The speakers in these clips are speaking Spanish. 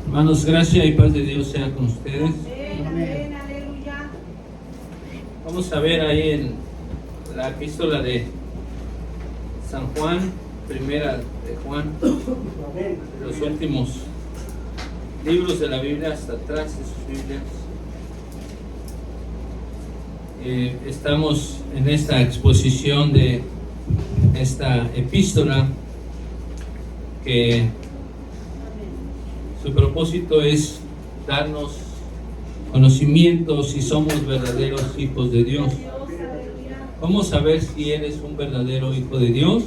Hermanos, gracia y paz de Dios sea con ustedes. Amén, aleluya. Vamos a ver ahí en la epístola de San Juan, primera de Juan, los últimos libros de la Biblia, hasta atrás de sus Biblias. Estamos en esta exposición de esta epístola que su propósito es darnos conocimiento si somos verdaderos hijos de Dios. ¿Cómo saber si eres un verdadero hijo de Dios?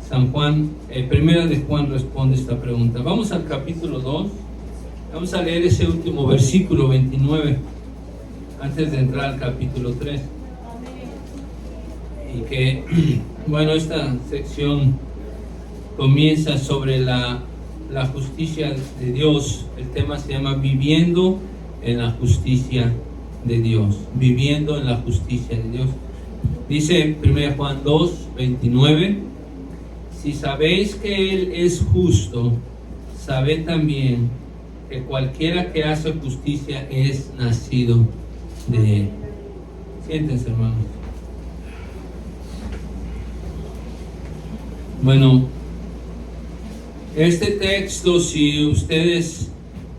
San Juan, primera de Juan responde esta pregunta. Vamos al capítulo 2. Vamos a leer ese último versículo 29 antes de entrar al capítulo 3. Y que, bueno, esta sección comienza sobre la justicia de Dios. El tema se llama Viviendo en la justicia de Dios. Viviendo en la justicia de Dios. Dice 1 Juan 2, 29: si sabéis que Él es justo, sabed también que cualquiera que hace justicia es nacido de Él. Siéntense, hermanos. Bueno, este texto, si ustedes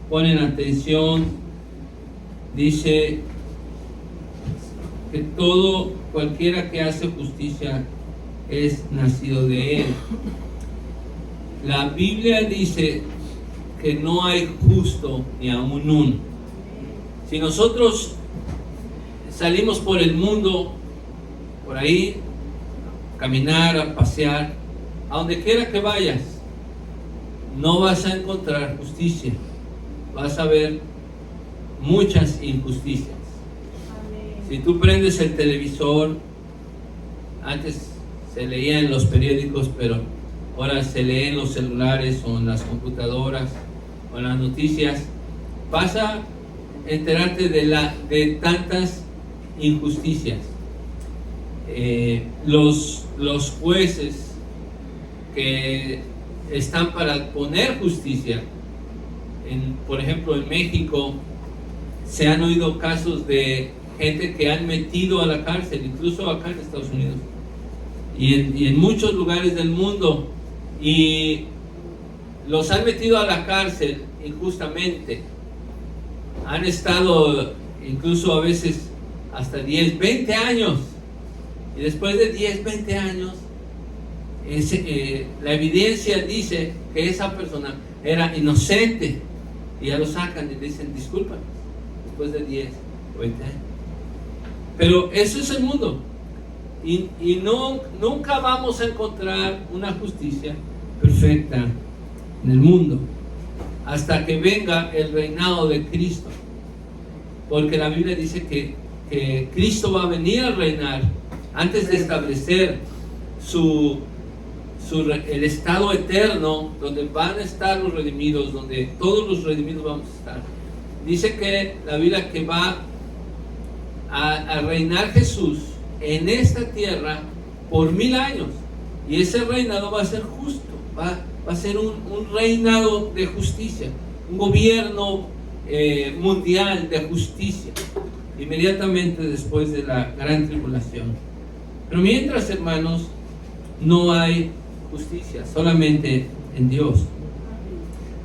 ponen atención, dice que cualquiera que hace justicia es nacido de Él. La Biblia dice que no hay justo ni aun uno. Si nosotros salimos por el mundo, por ahí, a caminar, a pasear, a donde quiera que vayas, no vas a encontrar justicia. Vas a ver muchas injusticias. Si tú prendes el televisor, antes se leía en los periódicos, pero ahora se lee en los celulares o en las computadoras o en las noticias, vas a enterarte de tantas injusticias. Los jueces que están para poner justicia, por ejemplo en México se han oído casos de gente que han metido a la cárcel, incluso acá en Estados Unidos y en muchos lugares del mundo, y los han metido a la cárcel injustamente. Han estado incluso a veces hasta 10, 20 años, y después de 10, 20 años la evidencia dice que esa persona era inocente, y ya lo sacan y le dicen disculpa después de 10 o 20 años. Pero eso es el mundo, y nunca vamos a encontrar una justicia perfecta en el mundo hasta que venga el reinado de Cristo, porque la Biblia dice que Cristo va a venir a reinar antes de establecer el estado eterno, donde van a estar los redimidos, donde todos los redimidos vamos a estar. Dice que la Biblia que va a reinar Jesús en esta tierra por 1000 años, y ese reinado va a ser justo, va a ser un reinado de justicia, un gobierno mundial de justicia, inmediatamente después de la gran tribulación. Pero mientras, hermanos, no hay justicia, solamente en Dios.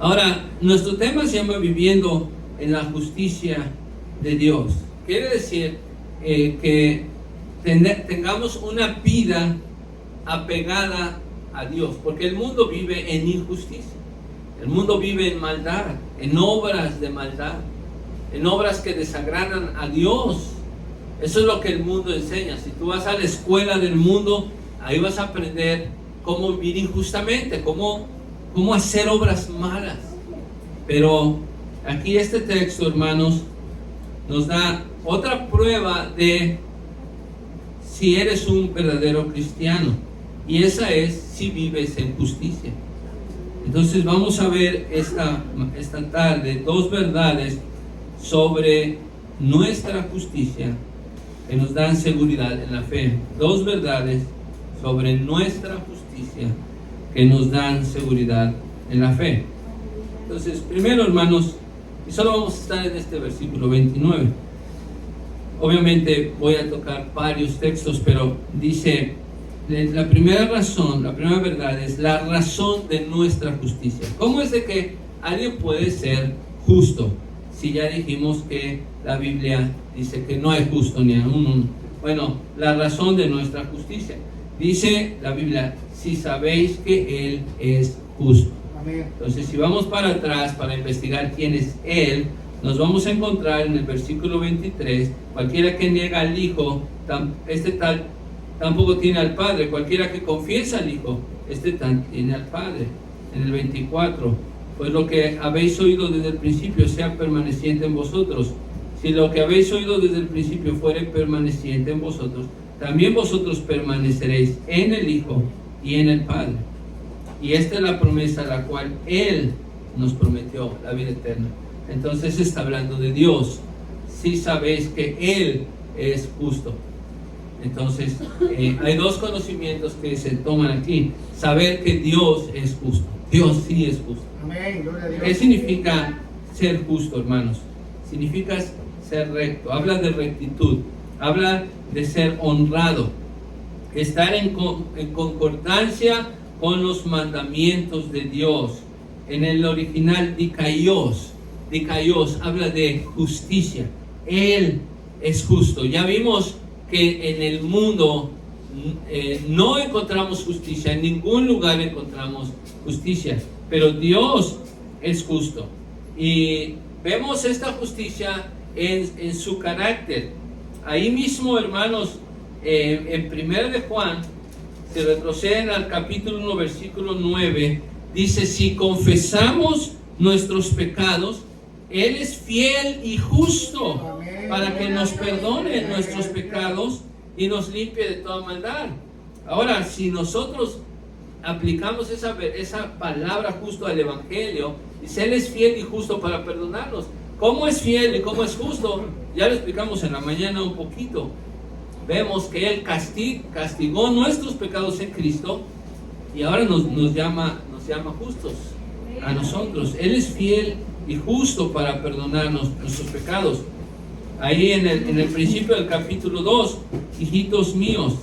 Ahora, nuestro tema se llama Viviendo en la justicia de Dios. Quiere decir que tengamos una vida apegada a Dios, porque el mundo vive en injusticia, el mundo vive en maldad, en obras de maldad, en obras que desagradan a Dios. Eso es lo que el mundo enseña. Si tú vas a la escuela del mundo, ahí vas a aprender cómo vivir injustamente, cómo hacer obras malas. Pero aquí este texto, hermanos, nos da otra prueba de si eres un verdadero cristiano, y esa es si vives en justicia. Entonces vamos a ver esta tarde dos verdades sobre nuestra justicia que nos dan seguridad en la fe. Dos verdades sobre nuestra justicia que nos dan seguridad en la fe. Entonces, primero, hermanos, y solo vamos a estar en este versículo 29. Obviamente voy a tocar varios textos, pero dice, la primera razón, la primera verdad es la razón de nuestra justicia. ¿Cómo es de que alguien puede ser justo? Si ya dijimos que la Biblia dice que no hay justo ni aún uno. Bueno, la razón de nuestra justicia. Dice la Biblia, si sabéis que Él es justo. Amén. Entonces, si vamos para atrás para investigar quién es Él, nos vamos a encontrar en el versículo 23, cualquiera que niega al Hijo, este tal tampoco tiene al Padre. Cualquiera que confiesa al Hijo, este tal tiene al Padre. En el 24, pues lo que habéis oído desde el principio sea permaneciente en vosotros. Si lo que habéis oído desde el principio fuere permaneciente en vosotros, también vosotros permaneceréis en el Hijo y en el Padre. Y esta es la promesa la cual Él nos prometió, la vida eterna. Entonces está hablando de Dios. Si sabéis que Él es justo. Entonces hay dos conocimientos que se toman aquí. Saber que Dios es justo. Dios sí es justo. Amén. Gloria a Dios. ¿Qué significa ser justo, hermanos? Significa ser recto. Habla de rectitud. Habla de ser honrado. Estar en concordancia con los mandamientos de Dios. En el original, dikaios. Dikaios habla de justicia. Él es justo. Ya vimos que en el mundo no encontramos justicia. En ningún lugar encontramos justicia. Pero Dios es justo. Y vemos esta justicia en su carácter. Ahí mismo, hermanos, en 1 de Juan, se retroceden al capítulo 1, versículo 9, dice, si confesamos nuestros pecados, Él es fiel y justo para que nos perdone nuestros pecados y nos limpie de toda maldad. Ahora, si nosotros aplicamos esa palabra justo al Evangelio, dice, Él es fiel y justo para perdonarnos. ¿Cómo es fiel y cómo es justo? Ya lo explicamos en la mañana un poquito. Vemos que Él castigó nuestros pecados en Cristo y ahora nos llama justos a nosotros. Él es fiel y justo para perdonarnos nuestros pecados. Ahí en el principio del capítulo 2, hijitos míos,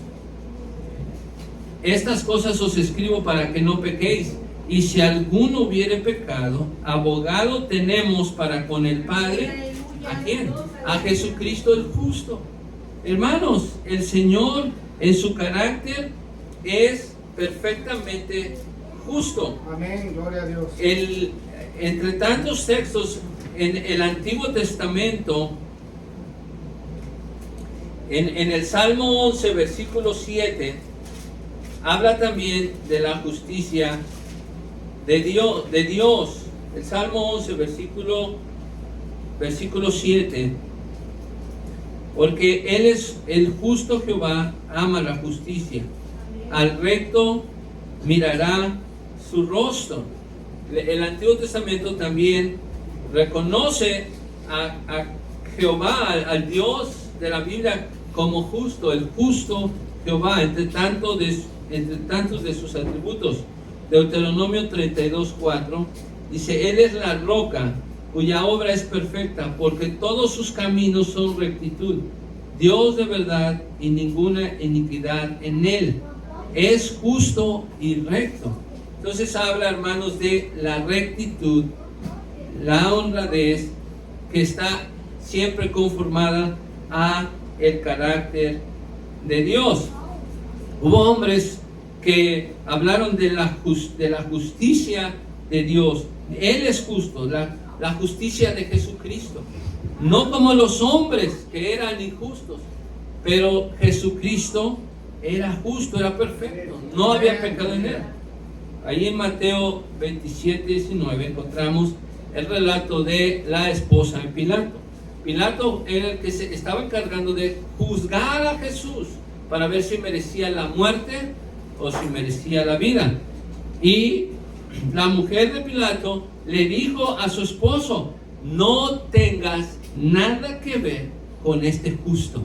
estas cosas os escribo para que no pequéis. Y si alguno hubiere pecado, abogado tenemos para con el Padre. ¿A quién? A Jesucristo el justo. Hermanos, el Señor en su carácter es perfectamente justo. Amén, gloria a Dios. Entre tantos textos en el Antiguo Testamento, en el Salmo 11, versículo 7, habla también de la justicia de Dios. El Salmo 11, versículo 7. Porque Él es el justo Jehová, ama la justicia. Al recto mirará su rostro. El Antiguo Testamento también reconoce a Jehová, al Dios de la Biblia, como justo, el justo Jehová, entre tantos de sus atributos. Deuteronomio 32:4 dice, Él es la roca cuya obra es perfecta, porque todos sus caminos son rectitud. Dios de verdad y ninguna iniquidad en Él. Es justo y recto. Entonces habla, hermanos, de la rectitud, la honradez, que está siempre conformada a el carácter de Dios. Hubo hombres que hablaron de la justicia de Dios. Él es justo, la justicia de Jesucristo. No como los hombres que eran injustos, pero Jesucristo era justo, era perfecto, no había pecado en Él. Ahí en Mateo 27:19 encontramos el relato de la esposa de Pilato. Pilato era el que se estaba encargando de juzgar a Jesús para ver si merecía la muerte o si merecía la vida. Y la mujer de Pilato le dijo a su esposo, no tengas nada que ver con este justo.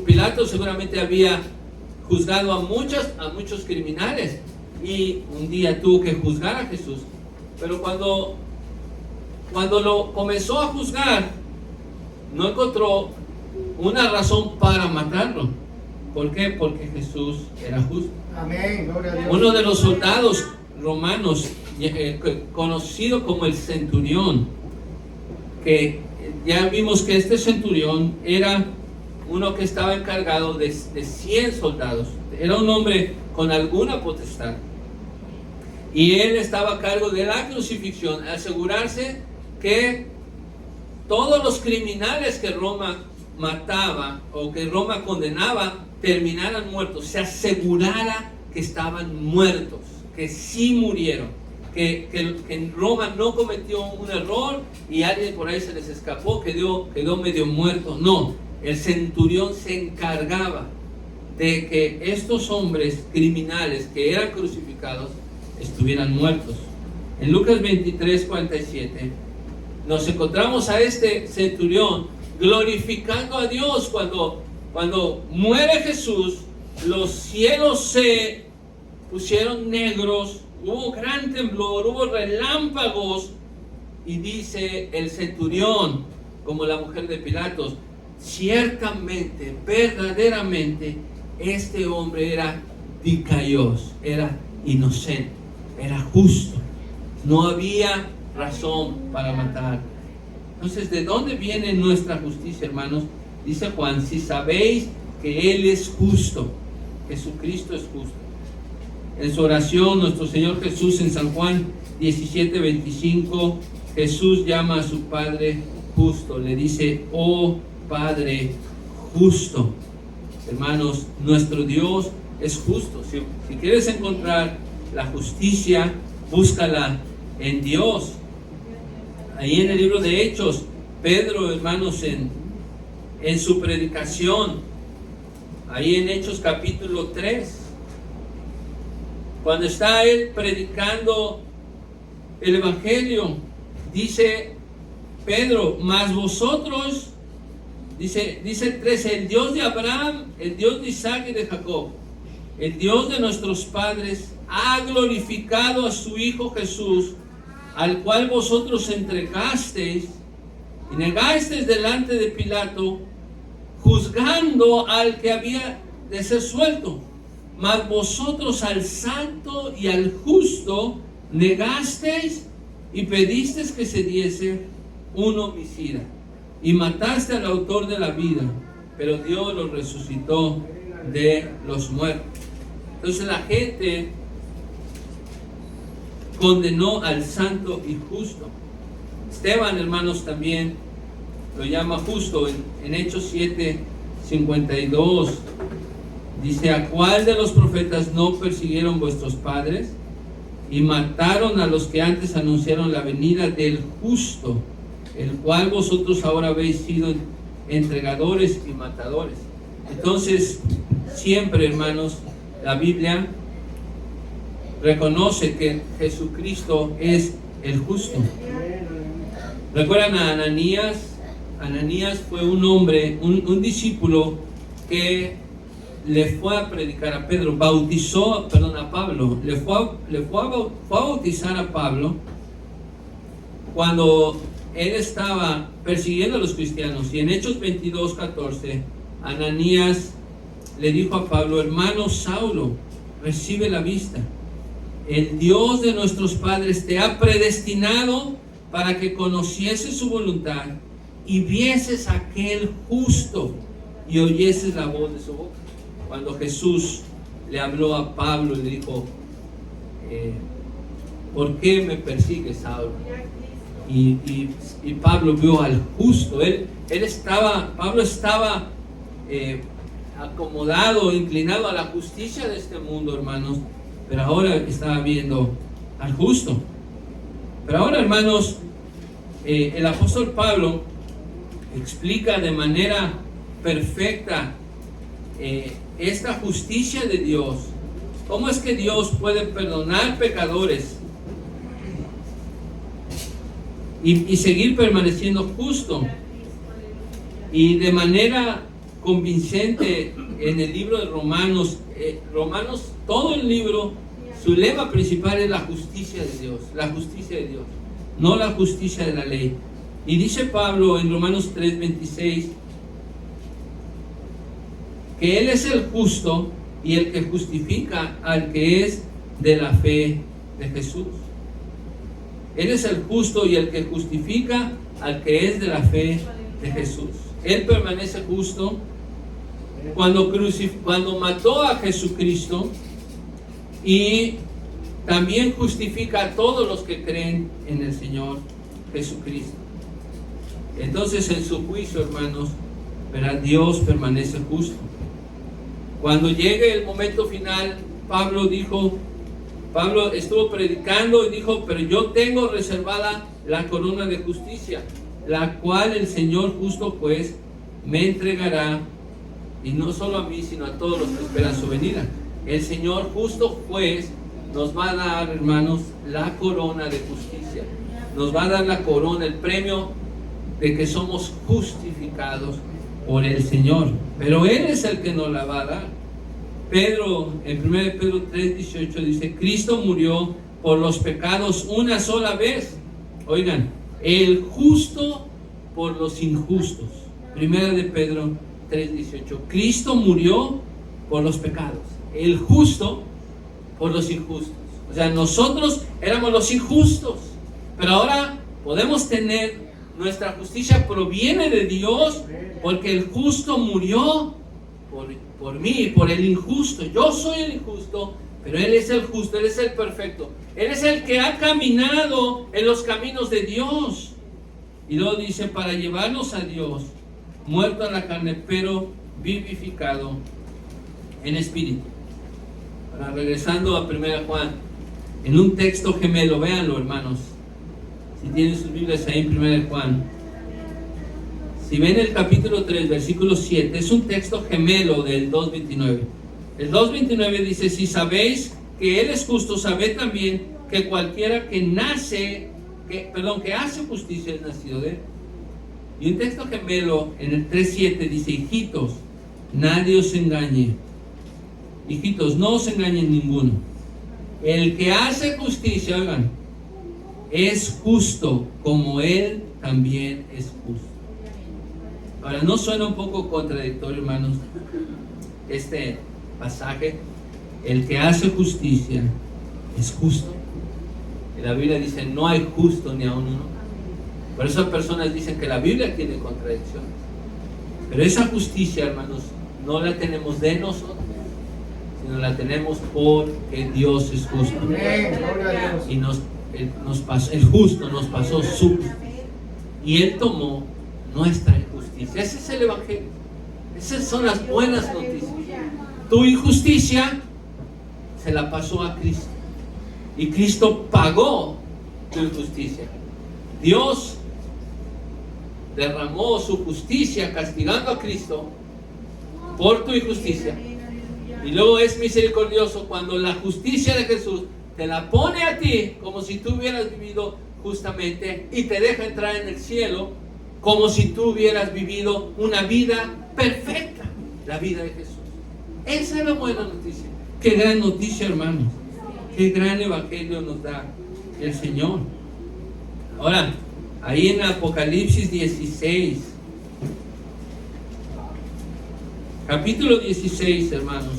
Pilato seguramente había juzgado a muchos criminales y un día tuvo que juzgar a Jesús. Pero cuando lo comenzó a juzgar, no encontró una razón para matarlo. ¿Por qué? Porque Jesús era justo. Amén, gloria a Dios. Uno de los soldados romanos, conocido como el centurión, que ya vimos que este centurión era uno que estaba encargado de 100 soldados. Era un hombre con alguna potestad. Y él estaba a cargo de la crucifixión, asegurarse que todos los criminales que Roma mataba o que Roma condenaba terminaran muertos, se asegurara que estaban muertos, que sí murieron, que en Roma no cometió un error y alguien por ahí se les escapó, quedó medio muerto. No, el centurión se encargaba de que estos hombres criminales que eran crucificados estuvieran muertos. En Lucas 23:47 nos encontramos a este centurión glorificando a Dios cuando muere Jesús. Los cielos se pusieron negros, hubo gran temblor, hubo relámpagos, y dice el centurión, como la mujer de Pilatos: ciertamente, verdaderamente, este hombre era dikaios, era inocente, era justo, no había razón para matar. Entonces, ¿de dónde viene nuestra justicia, hermanos? Dice Juan: si sabéis que Él es justo, Jesucristo es justo. En su oración, nuestro Señor Jesús, en San Juan 17:25, Jesús llama a su Padre justo, le dice: oh Padre justo. Hermanos, nuestro Dios es justo. Si quieres encontrar la justicia, búscala en Dios. Ahí en el libro de Hechos, Pedro, hermanos, en su predicación, ahí en Hechos capítulo 3, cuando está él predicando el Evangelio, dice Pedro: mas vosotros, dice el 13, el Dios de Abraham, el Dios de Isaac y de Jacob, el Dios de nuestros padres, ha glorificado a su Hijo Jesús, al cual vosotros entregasteis y negasteis delante de Pilato, juzgando al que había de ser suelto. Mas vosotros al santo y al justo negasteis y pedisteis que se diese un homicida, y mataste al autor de la vida, pero Dios lo resucitó de los muertos. Entonces la gente condenó al santo y justo. Esteban, hermanos, también lo llama justo. En Hechos 7:52 dice: ¿a cuál de los profetas no persiguieron vuestros padres y mataron a los que antes anunciaron la venida del justo, el cual vosotros ahora habéis sido entregadores y matadores? Entonces, siempre, hermanos, la Biblia reconoce que Jesucristo es el justo. ¿Recuerdan a Ananías? Ananías fue un hombre, un discípulo que le fue a predicar a Pedro, a Pablo, le fue a bautizar a Pablo cuando él estaba persiguiendo a los cristianos. Y en Hechos 22:14, Ananías le dijo a Pablo: hermano Saulo, recibe la vista. El Dios de nuestros padres te ha predestinado para que conocieses su voluntad y vieses a aquel justo y oyeses la voz de su boca. Cuando Jesús le habló a Pablo y le dijo: ¿por qué me persigues, Saulo? Y Pablo vio al justo. Pablo estaba acomodado, inclinado a la justicia de este mundo, hermanos, pero ahora estaba viendo al justo. Pero ahora, hermanos, el apóstol Pablo explica de manera perfecta esta justicia de Dios. ¿Cómo es que Dios puede perdonar pecadores y seguir permaneciendo justo? Y de manera convincente en el libro de Romanos, todo el libro Su lema principal es la justicia de Dios, la justicia de Dios, no la justicia de la ley. Y dice Pablo en Romanos 3:26 que Él es el justo y el que justifica al que es de la fe de Jesús. Él es el justo y el que justifica al que es de la fe de Jesús. Él permanece justo cuando mató a Jesucristo, y también justifica a todos los que creen en el Señor Jesucristo. Entonces, en su juicio, hermanos, verá, Dios permanece justo. Cuando llegue el momento final, Pablo estuvo predicando y dijo: pero yo tengo reservada la corona de justicia, la cual el Señor justo pues me entregará, y no solo a mí, sino a todos los que esperan su venida. El Señor justo pues nos va a dar, hermanos, la corona de justicia. Nos va a dar la corona, el premio de que somos justificados por el Señor. Pero Él es el que nos la va a dar. Pedro, en 1 Pedro 3:18 dice: Cristo murió por los pecados una sola vez. Oigan, el justo por los injustos. 1 de Pedro 3:18. Cristo murió por los pecados, el justo por los injustos. O sea, nosotros éramos los injustos, pero ahora podemos tener, nuestra justicia proviene de Dios, porque el justo murió por mí, por el injusto. Yo soy el injusto, pero Él es el justo, Él es el perfecto. Él es el que ha caminado en los caminos de Dios. Y luego dice: para llevarnos a Dios, muerto en la carne, pero vivificado en espíritu. Ahora, regresando a 1 Juan, en un texto gemelo, véanlo, hermanos, si tienen sus Biblias ahí en 1 Juan. Si ven el capítulo 3, versículo 7, es un texto gemelo del 2:29. El 2:29 dice: si sabéis que Él es justo, sabed también que cualquiera que hace justicia es nacido de Él. Y un texto gemelo en el 3:7 dice: hijitos, nadie os engañe. Hijitos, no os engañen ninguno. El que hace justicia, oigan, es justo como Él también es justo. Ahora, ¿no suena un poco contradictorio, hermanos, este pasaje? El que hace justicia es justo. Y la Biblia dice: no hay justo ni aun uno. Por eso personas dicen que la Biblia tiene contradicciones. Pero esa justicia, hermanos, no la tenemos de nosotros, sino la tenemos porque Dios es justo. Y el justo nos pasó su justicia. Y Él tomó nuestra injusticia. Ese es el Evangelio. Esas son las buenas noticias. Tu injusticia se la pasó a Cristo. Y Cristo pagó tu injusticia. Dios derramó su justicia castigando a Cristo por tu injusticia. Y luego es misericordioso cuando la justicia de Jesús te la pone a ti como si tú hubieras vivido justamente, y te deja entrar en el cielo como si tú hubieras vivido una vida perfecta, la vida de Jesús. Esa es la buena noticia. Qué gran noticia, hermanos. Qué gran evangelio nos da el Señor. Ahora, ahí en Apocalipsis 16, capítulo 16, hermanos,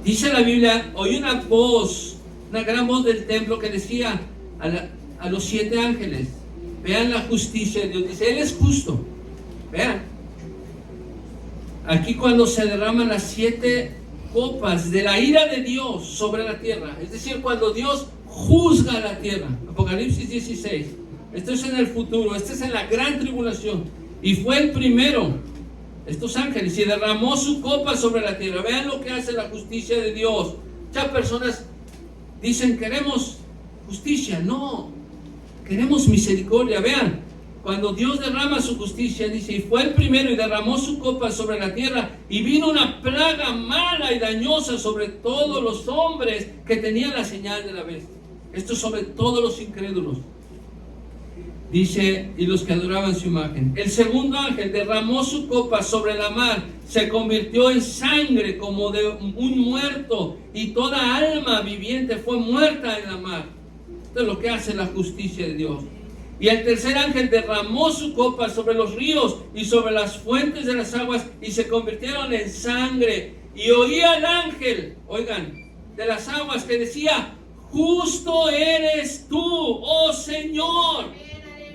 dice la Biblia: oí una voz, una gran voz del templo que decía a los 7 ángeles: vean la justicia de Dios. Dice: Él es justo. Vean, aquí cuando se derraman las 7 copas de la ira de Dios sobre la tierra, es decir, cuando Dios juzga la tierra. Apocalipsis 16. Esto es en el futuro, esto es en la gran tribulación. Y fue el primero, estos ángeles, y derramó su copa sobre la tierra. Vean lo que hace la justicia de Dios. Muchas personas dicen: queremos justicia. No, queremos misericordia. Vean, cuando Dios derrama su justicia, dice: y fue el primero y derramó su copa sobre la tierra, y vino una plaga mala y dañosa sobre todos los hombres que tenían la señal de la bestia. Esto es sobre todos los incrédulos. Dice, y los que adoraban su imagen. El segundo ángel derramó su copa sobre la mar, se convirtió en sangre como de un muerto, y toda alma viviente fue muerta en la mar. Esto es lo que hace la justicia de Dios. Y el tercer ángel derramó su copa sobre los ríos y sobre las fuentes de las aguas, y se convirtieron en sangre. Y oía al ángel, oigan, de las aguas, que decía: justo eres tú, oh Señor.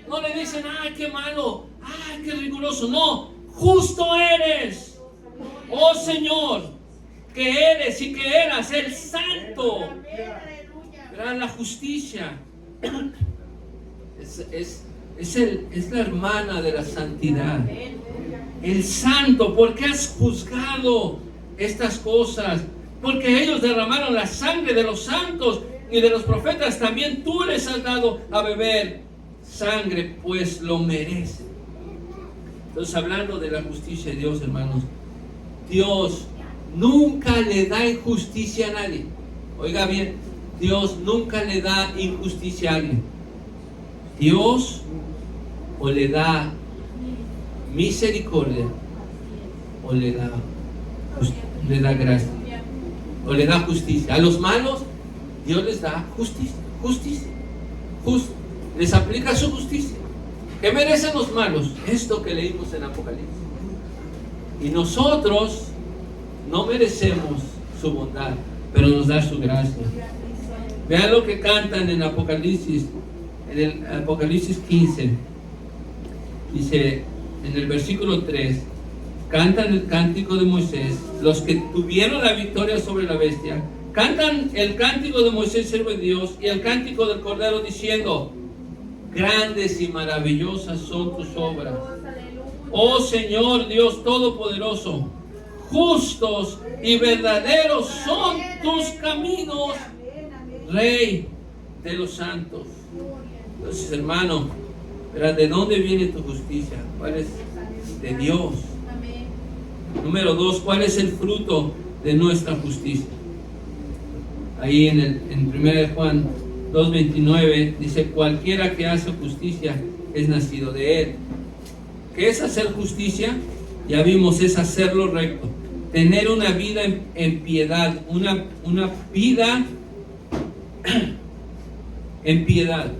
No le dicen: ay, qué malo, ay, qué riguroso. No, justo eres, oh Señor, que eres y que eras el santo. Verán, la justicia es la hermana de la santidad. El santo, porque has juzgado estas cosas, porque ellos derramaron la sangre de los santos y de los profetas, también tú les has dado a beber sangre, pues lo merecen. Entonces, hablando de la justicia de Dios, hermanos, Dios nunca le da injusticia a nadie. Oiga bien, Dios nunca le da injusticia a alguien. Dios o le da misericordia o le da gracia o le da justicia. A los malos Dios les da justicia. Les aplica su justicia. ¿Qué merecen los malos? Esto que leímos en Apocalipsis. Y nosotros no merecemos su bondad, pero nos da su gracia. Vean lo que cantan en Apocalipsis, en el Apocalipsis 15. Dice en el versículo 3: cantan el cántico de Moisés, los que tuvieron la victoria sobre la bestia. Cantan el cántico de Moisés, siervo de Dios, y el cántico del Cordero, diciendo: grandes y maravillosas son tus obras, oh Señor Dios Todopoderoso. Justos y verdaderos son tus caminos, Rey de los santos. Entonces, hermano, ¿de dónde viene tu justicia? ¿Cuál es? De Dios. Número 2, ¿cuál es el fruto de nuestra justicia? Ahí en 1 Juan 2:29 dice: cualquiera que hace justicia es nacido de él. ¿Qué es hacer justicia? Ya vimos, es hacer lo recto, tener una vida en piedad, una vida en piedad.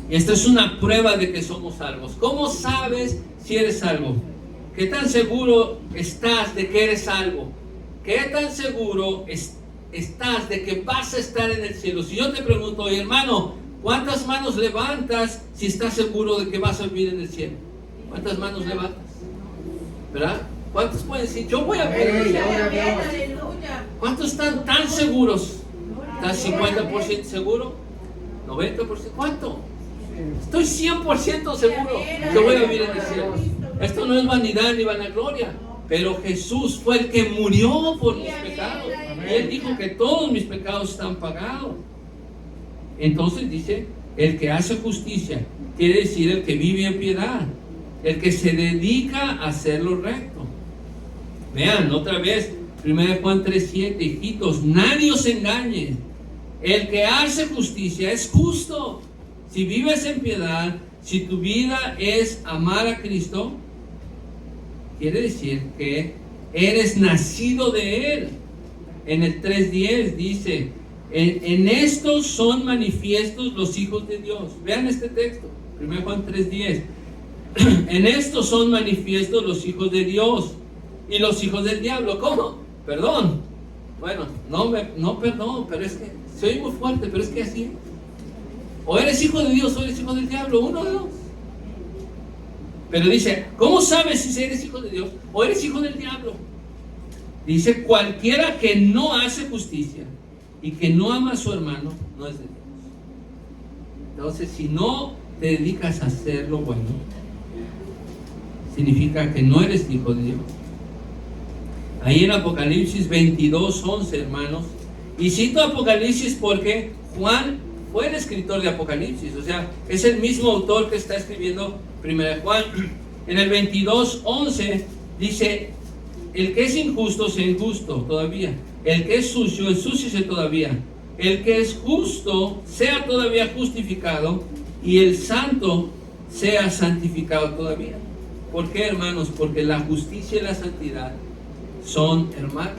Y esta es una prueba de que somos salvos. ¿Cómo sabes si eres salvo? ¿Qué tan seguro estás de que eres salvo? ¿Qué tan seguro estás de que vas a estar en el cielo? Si yo te pregunto: oye, hermano, ¿cuántas manos levantas si estás seguro de que vas a vivir en el cielo? ¿Cuántas manos levantas? ¿Verdad? ¿Cuántos pueden decir: yo voy a vivir en el cielo? ¿Cuántos están tan seguros? ¿Estás 50% seguro? ¿90%? ¿Cuánto? Estoy 100% seguro que voy a vivir en el cielo. Esto no es vanidad ni vanagloria, pero Jesús fue el que murió por mis pecados. Y Él dijo que todos mis pecados están pagados. Entonces dice: el que hace justicia, quiere decir el que vive en piedad, el que se dedica a hacer lo recto. Vean otra vez 1 Juan 3:7: hijitos, nadie os engañe. El que hace justicia es justo. Si vives en piedad, si tu vida es amar a Cristo, quiere decir que eres nacido de Él. En el 3:10 dice: en estos son manifiestos los hijos de Dios. Vean este texto, 1 Juan 3:10. En estos son manifiestos los hijos de Dios y los hijos del diablo. ¿Cómo? Perdón. Bueno, no perdón, pero es que soy muy fuerte, pero es que así. O eres hijo de Dios o eres hijo del diablo, uno de dos. Pero dice: ¿cómo sabes si eres hijo de Dios o eres hijo del diablo? Dice: cualquiera que no hace justicia y que no ama a su hermano no es de Dios. Entonces, si no te dedicas a hacer lo bueno, significa que no eres hijo de Dios. Ahí en Apocalipsis 22:11, hermanos, y cito Apocalipsis porque Juan fue el escritor de Apocalipsis, o sea, es el mismo autor que está escribiendo 1 Juan. En el 22:11 dice: el que es injusto sea injusto todavía, el que es sucio ensúciese todavía, el que es justo sea todavía justificado, y el santo sea santificado todavía. ¿Por qué, hermanos? Porque la justicia y la santidad son hermanas.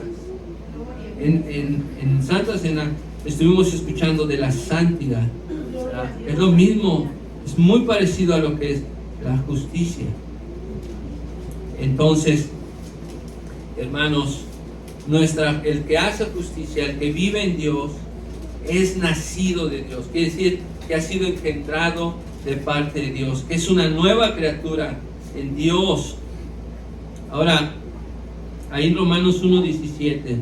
En Santa Cena estuvimos escuchando de la santidad. Es lo mismo, es muy parecido a lo que es la justicia. Entonces, hermanos, el que hace justicia, el que vive en Dios, es nacido de Dios. Quiere decir que ha sido engendrado de parte de Dios, que es una nueva criatura en Dios. Ahora, ahí en Romanos 1:17,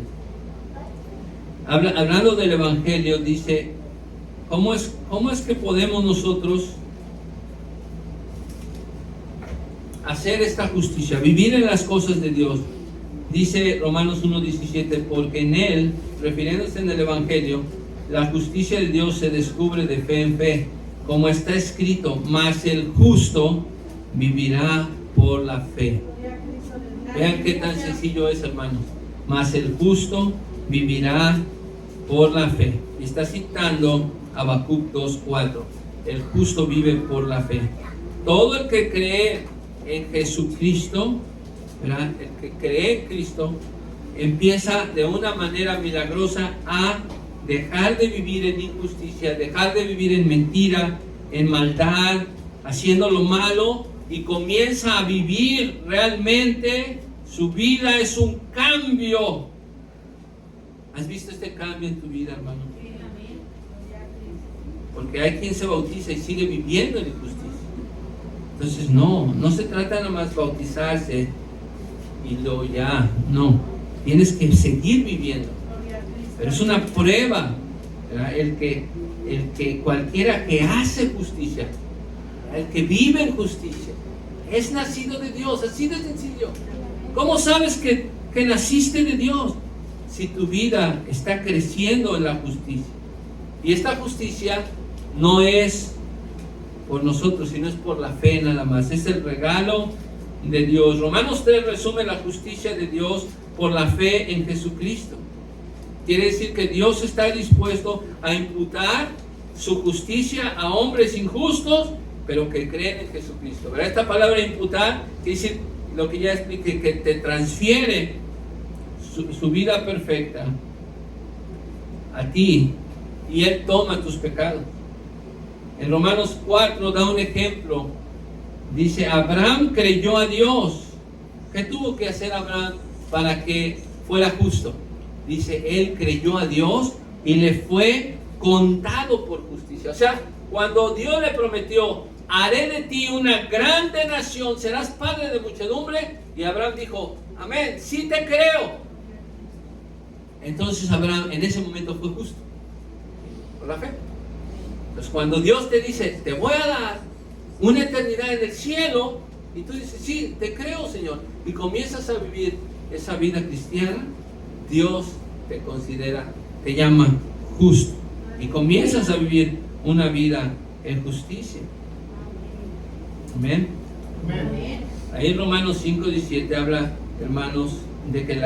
hablando del Evangelio, dice, ¿cómo es que podemos nosotros hacer esta justicia, vivir en las cosas de Dios? Dice Romanos 1:17, porque en Él, refiriéndose en el Evangelio, la justicia de Dios se descubre de fe en fe, como está escrito, mas el justo vivirá por la fe. Vean qué tan sencillo es, hermanos. Mas el justo vivirá por la fe. Y está citando Habacuc 2:4. El justo vive por la fe. Todo el que cree en Jesucristo, ¿verdad? El que cree en Cristo, empieza de una manera milagrosa a dejar de vivir en injusticia, dejar de vivir en mentira, en maldad, haciendo lo malo, y comienza a vivir realmente. Su vida es un cambio. ¿Has visto este cambio en tu vida, hermano? Porque hay quien se bautiza y sigue viviendo en injusticia. Entonces no se trata nada más bautizarse y luego ya, no. Tienes que seguir viviendo. Pero es una prueba, ¿verdad? El que cualquiera que hace justicia, el que vive en justicia, es nacido de Dios, así de sencillo. ¿Cómo sabes que naciste de Dios? Si tu vida está creciendo en la justicia. Y esta justicia no es por nosotros, sino es por la fe nada más. Es el regalo de Dios. Romanos 3 resume la justicia de Dios por la fe en Jesucristo. Quiere decir que Dios está dispuesto a imputar su justicia a hombres injustos, pero que creen en Jesucristo. ¿Verdad? Esta palabra imputar quiere decir lo que ya expliqué, que te transfiere su vida perfecta a ti y Él toma tus pecados. En Romanos 4 da un ejemplo. Dice, Abraham creyó a Dios. ¿Qué tuvo que hacer Abraham para que fuera justo? Dice, él creyó a Dios y le fue contado por justicia. O sea, cuando Dios le prometió, haré de ti una grande nación, serás padre de muchedumbre, y Abraham dijo, amén, sí te creo. Entonces Abraham en ese momento fue justo por la fe. Entonces cuando Dios te dice, te voy a dar una eternidad en el cielo, y tú dices, sí, te creo, Señor, y comienzas a vivir esa vida cristiana, Dios te considera, te llama justo, y comienzas a vivir una vida en justicia. Amén. Amén. Ahí en Romanos 5:17 habla, hermanos, de que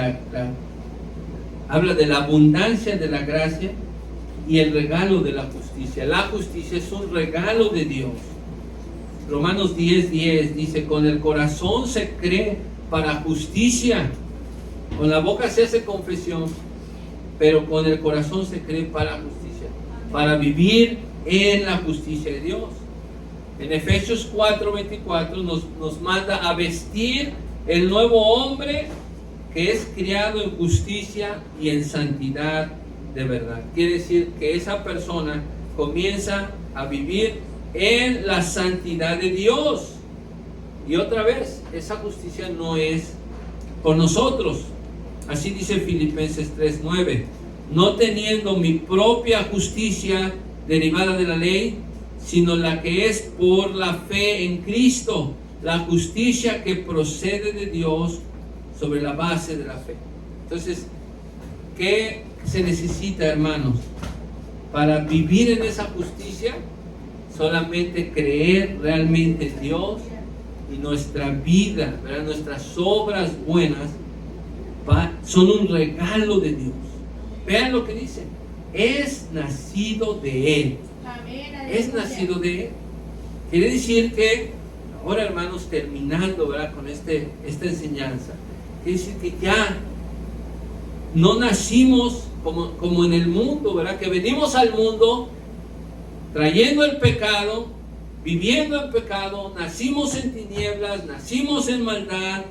habla de la abundancia de la gracia y el regalo de la justicia. La justicia es un regalo de Dios. Romanos 10:10 dice, con el corazón se cree para justicia, con la boca se hace confesión, pero con el corazón se cree para justicia, para vivir en la justicia de Dios. En Efesios 4:24 nos manda a vestir el nuevo hombre que es criado en justicia y en santidad de verdad. Quiere decir que esa persona comienza a vivir en la santidad de Dios. Y otra vez, esa justicia no es por nosotros. Así dice Filipenses 3:9. No teniendo mi propia justicia derivada de la ley, sino la que es por la fe en Cristo, la justicia que procede de Dios sobre la base de la fe. Entonces, ¿qué se necesita, hermanos? Para vivir en esa justicia, solamente creer realmente en Dios, y nuestra vida, ¿verdad? Nuestras obras buenas son un regalo de Dios. Vean lo que dice, es nacido de Él. Es nacido de Él. Quiere decir que, ahora hermanos, terminando, ¿verdad?, con esta enseñanza, quiere decir que ya no nacimos como en el mundo, ¿verdad? Que venimos al mundo trayendo el pecado, viviendo el pecado, nacimos en tinieblas, nacimos en maldad,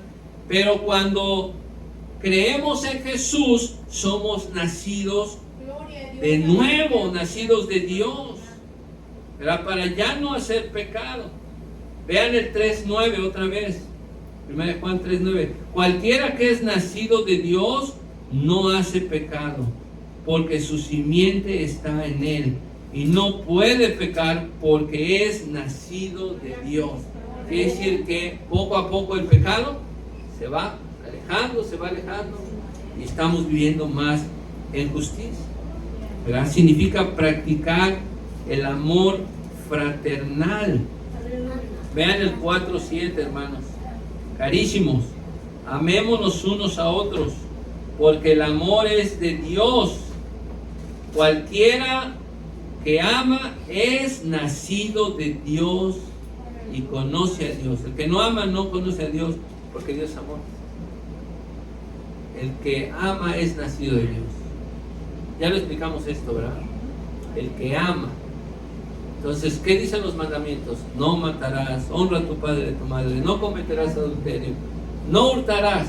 pero cuando creemos en Jesús, somos nacidos de nuevo, nacidos de Dios, ¿verdad? Para ya no hacer pecado. Vean el 3:9 otra vez. 1 Juan 3:9. Cualquiera que es nacido de Dios no hace pecado, porque su simiente está en él y no puede pecar porque es nacido de Dios. Quiere decir que poco a poco el pecado se va alejando y estamos viviendo más en justicia, ¿verdad? Significa practicar el amor fraternal. Vean el 4:7, hermanos. Carísimos, amémonos unos a otros, porque el amor es de Dios. Cualquiera que ama es nacido de Dios y conoce a Dios. El que no ama no conoce a Dios, porque Dios es amor. El que ama es nacido de Dios. Ya lo explicamos esto, ¿verdad? El que ama. Entonces, ¿qué dicen los mandamientos? No matarás, honra a tu padre y a tu madre, no cometerás adulterio, no hurtarás.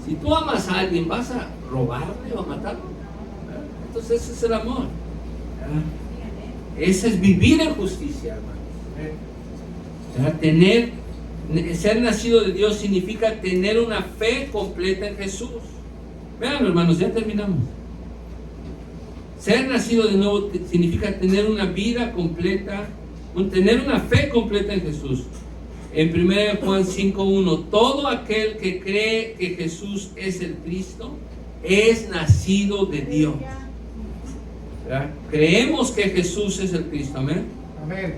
Si tú amas a alguien, ¿vas a robarle o a matarlo? ¿Verdad? Entonces ese es el amor, ¿verdad? Ese es vivir en justicia, hermanos. Ser nacido de Dios significa tener una fe completa en Jesús. Vean, hermanos, ya terminamos. Ser nacido de nuevo significa tener una vida completa, tener una fe completa en Jesús. En 1 Juan 5:1, todo aquel que cree que Jesús es el Cristo es nacido de Dios. ¿Verdad? Creemos que Jesús es el Cristo, amén. Amén.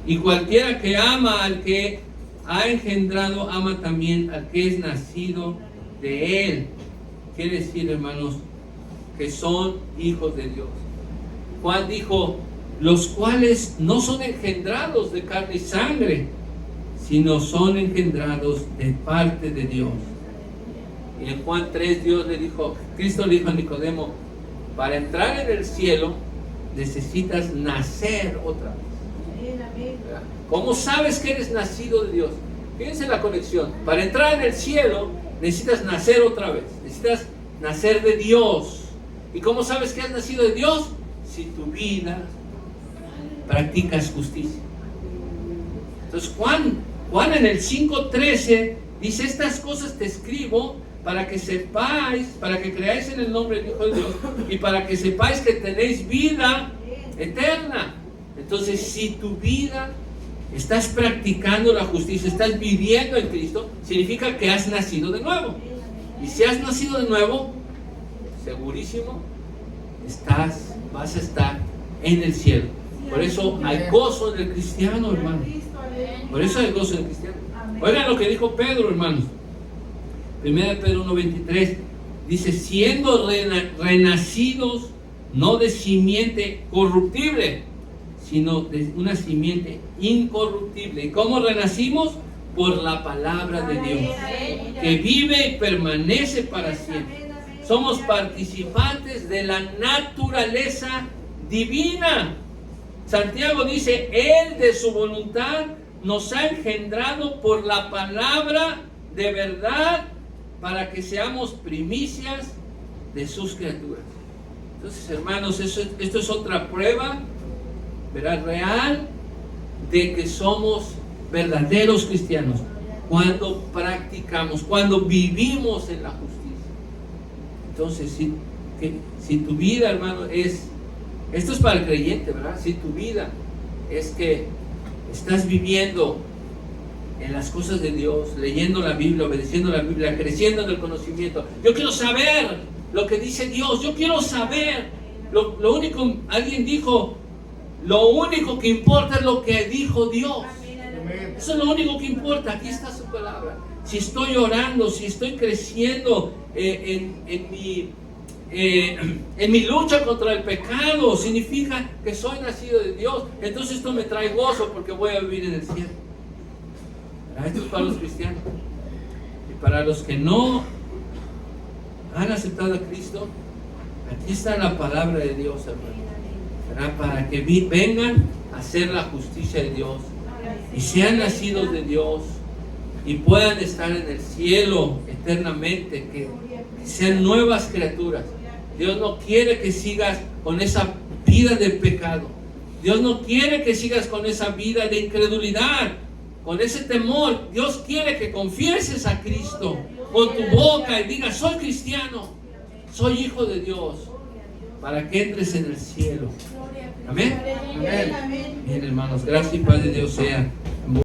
Y cualquiera que ama al que ha engendrado, ama también al que es nacido de él. Quiere decir, hermanos, que son hijos de Dios. Juan dijo, los cuales no son engendrados de carne y sangre, sino son engendrados de parte de Dios. Y en Juan 3 Cristo le dijo a Nicodemo, para entrar en el cielo necesitas nacer otra vez. ¿Cómo sabes que eres nacido de Dios? Fíjense la conexión. Para entrar en el cielo necesitas nacer otra vez, necesitas nacer de Dios. ¿Y cómo sabes que has nacido de Dios? Si tu vida practicas justicia. Entonces Juan en el 5:13 dice, estas cosas te escribo para que sepáis, para que creáis en el nombre del Hijo de Dios y para que sepáis que tenéis vida eterna. Entonces, si tu vida estás practicando la justicia, estás viviendo en Cristo, significa que has nacido de nuevo. Y si has nacido de nuevo, segurísimo, vas a estar en el cielo. Por eso hay gozo en el cristiano, hermano. Por eso hay gozo en el cristiano. Oigan lo que dijo Pedro, hermanos. 1 Pedro 1:23 dice, siendo renacidos no de simiente corruptible, sino de una simiente incorruptible. ¿Y cómo renacimos? Por la palabra de Dios, que vive y permanece para siempre. Somos participantes de la naturaleza divina. Santiago dice, Él de su voluntad nos ha engendrado por la palabra de verdad para que seamos primicias de sus criaturas. Entonces, hermanos, esto es otra prueba, ¿verdad?, real de que somos verdaderos cristianos cuando practicamos, cuando vivimos en la justicia. Entonces, si tu vida, hermano, esto es para el creyente, ¿verdad? Si tu vida es que estás viviendo en las cosas de Dios, leyendo la Biblia, obedeciendo la Biblia, creciendo en el conocimiento. Yo quiero saber lo que dice Dios, yo quiero saber. Lo único, alguien dijo, lo único que importa es lo que dijo Dios. Eso es lo único que importa. Aquí está su palabra. Si estoy orando, si estoy creciendo en en mi lucha contra el pecado, significa que soy nacido de Dios. Entonces esto me trae gozo porque voy a vivir en el cielo. Esto es para los cristianos. Y para los que no han aceptado a Cristo, aquí está la palabra de Dios, hermano, para que vengan a hacer la justicia de Dios y sean nacidos de Dios y puedan estar en el cielo eternamente, que sean nuevas criaturas. Dios no quiere que sigas con esa vida de pecado. Dios no quiere que sigas con esa vida de incredulidad, con ese temor. Dios quiere que confieses a Cristo con tu boca y digas: soy cristiano, soy hijo de Dios, para que entres en el cielo. Amén. Amén. Bien, hermanos, gracias y paz de Dios sea